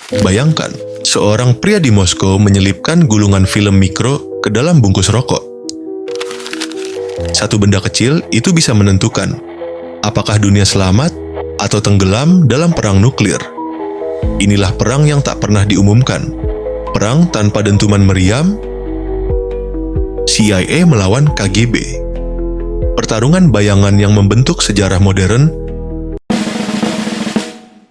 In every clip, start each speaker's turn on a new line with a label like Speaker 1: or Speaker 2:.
Speaker 1: Bayangkan, seorang pria di Moskow menyelipkan gulungan film mikro ke dalam bungkus rokok. Satu benda kecil itu bisa menentukan apakah dunia selamat atau tenggelam dalam perang nuklir. Inilah perang yang tak pernah diumumkan. Perang tanpa dentuman meriam, CIA melawan KGB. Pertarungan bayangan yang membentuk sejarah modern.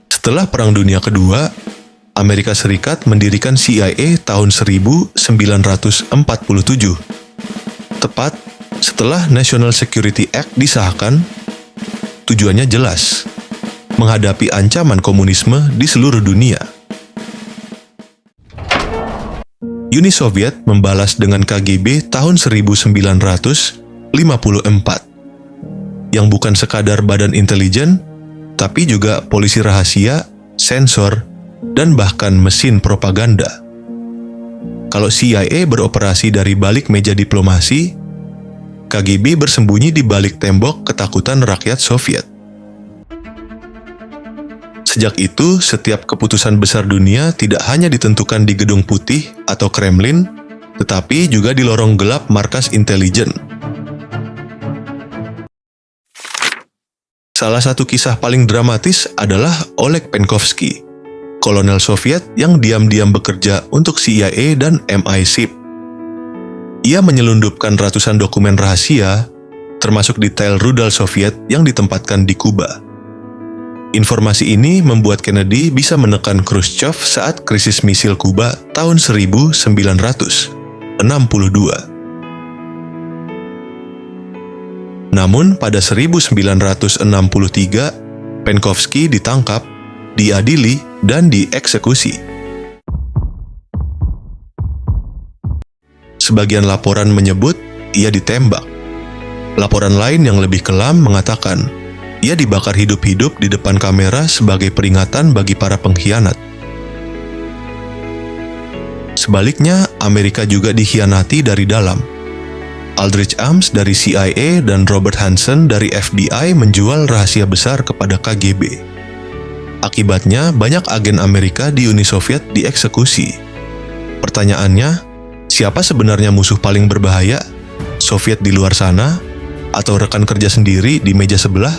Speaker 1: Setelah Perang Dunia Kedua, Amerika Serikat mendirikan CIA tahun 1947, tepat setelah National Security Act disahkan. Tujuannya jelas, menghadapi ancaman komunisme di seluruh dunia. Uni Soviet membalas dengan KGB tahun 1954, yang bukan sekadar badan intelijen, tapi juga polisi rahasia, sensor, dan bahkan mesin propaganda. Kalau CIA beroperasi dari balik meja diplomasi, KGB bersembunyi di balik tembok ketakutan rakyat Soviet. Sejak itu, setiap keputusan besar dunia tidak hanya ditentukan di Gedung Putih atau Kremlin, tetapi juga di lorong gelap markas intelijen. Salah satu kisah paling dramatis adalah Oleg Penkovsky, kolonel Soviet yang diam-diam bekerja untuk CIA dan MI6. Ia menyelundupkan ratusan dokumen rahasia, termasuk detail rudal Soviet yang ditempatkan di Kuba. Informasi ini membuat Kennedy bisa menekan Khrushchev saat krisis misil Kuba tahun 1962. Namun pada 1963, Penkovsky ditangkap, diadili, dan dieksekusi. Sebagian laporan menyebut ia ditembak. Laporan lain yang lebih kelam mengatakan ia dibakar hidup-hidup di depan kamera sebagai peringatan bagi para pengkhianat. Sebaliknya, Amerika juga dikhianati dari dalam. Aldrich Ames dari CIA dan Robert Hanssen dari FBI menjual rahasia besar kepada KGB. Akibatnya, banyak agen Amerika di Uni Soviet dieksekusi. Pertanyaannya, siapa sebenarnya musuh paling berbahaya? Soviet di luar sana? Atau rekan kerja sendiri di meja sebelah?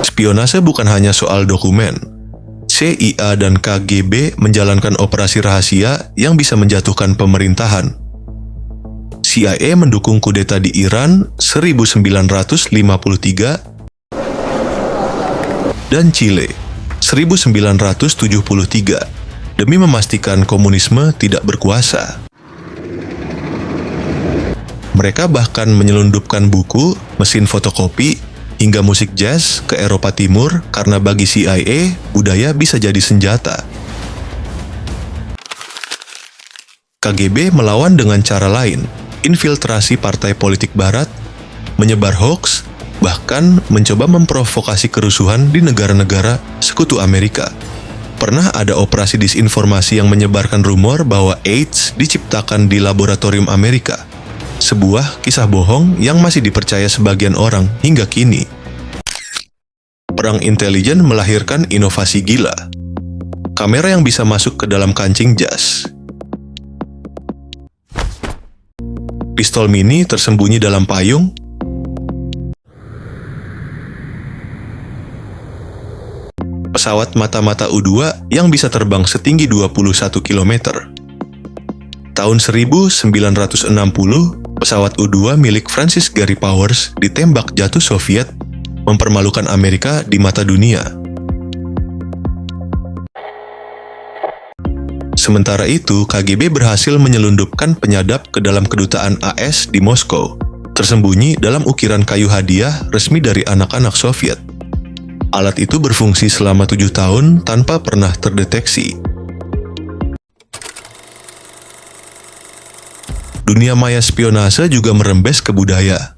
Speaker 1: Spionase bukan hanya soal dokumen. CIA dan KGB menjalankan operasi rahasia yang bisa menjatuhkan pemerintahan. CIA mendukung kudeta di Iran 1953 dan Chile 1973. Demi memastikan komunisme tidak berkuasa. Mereka bahkan menyelundupkan buku, mesin fotokopi, hingga musik jazz ke Eropa Timur karena bagi CIA, budaya bisa jadi senjata. KGB melawan dengan cara lain, infiltrasi partai politik barat, menyebar hoaks, bahkan mencoba memprovokasi kerusuhan di negara-negara sekutu Amerika. Pernah ada operasi disinformasi yang menyebarkan rumor bahwa AIDS diciptakan di laboratorium Amerika. Sebuah kisah bohong yang masih dipercaya sebagian orang hingga kini. Perang intelijen melahirkan inovasi gila. Kamera yang bisa masuk ke dalam kancing jas. Pistol mini tersembunyi dalam payung. Pesawat mata-mata U-2 yang bisa terbang setinggi 21 km. Tahun 1960, pesawat U-2 milik Francis Gary Powers ditembak jatuh Soviet, mempermalukan Amerika di mata dunia. Sementara itu, KGB berhasil menyelundupkan penyadap ke dalam kedutaan AS di Moskow, tersembunyi dalam ukiran kayu hadiah resmi dari anak-anak Soviet. Alat itu berfungsi selama 7 tahun tanpa pernah terdeteksi. Dunia maya spionase juga merembes ke budaya.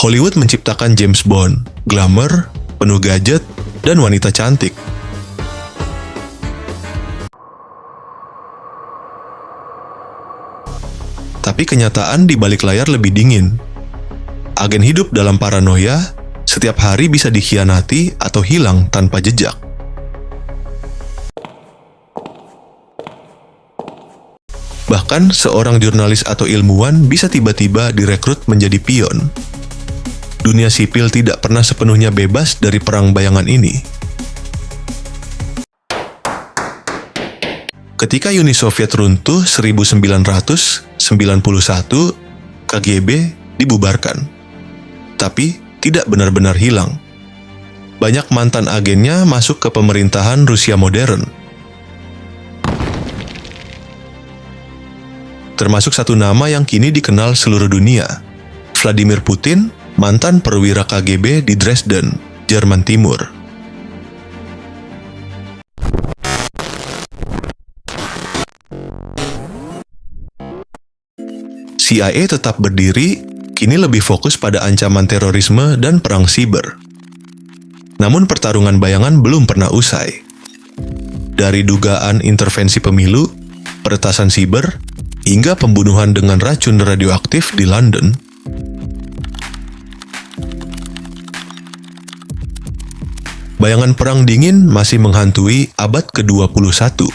Speaker 1: Hollywood menciptakan James Bond, glamour, penuh gadget, dan wanita cantik. Tapi kenyataan di balik layar lebih dingin. Agen hidup dalam paranoia, setiap hari bisa dikhianati atau hilang tanpa jejak. Bahkan seorang jurnalis atau ilmuwan bisa tiba-tiba direkrut menjadi pion. Dunia sipil tidak pernah sepenuhnya bebas dari perang bayangan ini. Ketika Uni Soviet runtuh 1991, KGB dibubarkan. Tapi tidak benar-benar hilang. Banyak mantan agennya masuk ke pemerintahan Rusia modern. Termasuk satu nama yang kini dikenal seluruh dunia, Vladimir Putin, mantan perwira KGB di Dresden, Jerman Timur. CIA tetap berdiri, kini lebih fokus pada ancaman terorisme dan perang siber. Namun pertarungan bayangan belum pernah usai. Dari dugaan intervensi pemilu, peretasan siber, hingga pembunuhan dengan racun radioaktif di London. Bayangan perang dingin masih menghantui abad ke-21.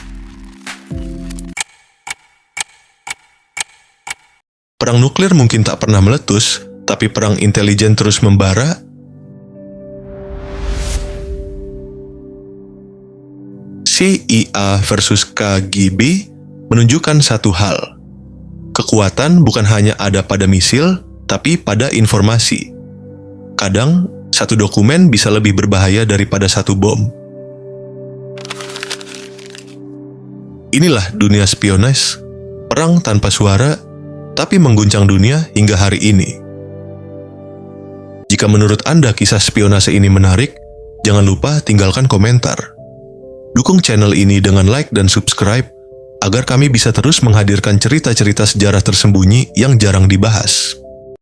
Speaker 1: Perang nuklir mungkin tak pernah meletus, tapi perang intelijen terus membara. CIA versus KGB menunjukkan satu hal. Kekuatan bukan hanya ada pada misil, tapi pada informasi. Kadang, satu dokumen bisa lebih berbahaya daripada satu bom. Inilah dunia spionase, perang tanpa suara, tapi mengguncang dunia hingga hari ini. Jika menurut Anda kisah spionase ini menarik, jangan lupa tinggalkan komentar. Dukung channel ini dengan like dan subscribe, agar kami bisa terus menghadirkan cerita-cerita sejarah tersembunyi yang jarang dibahas.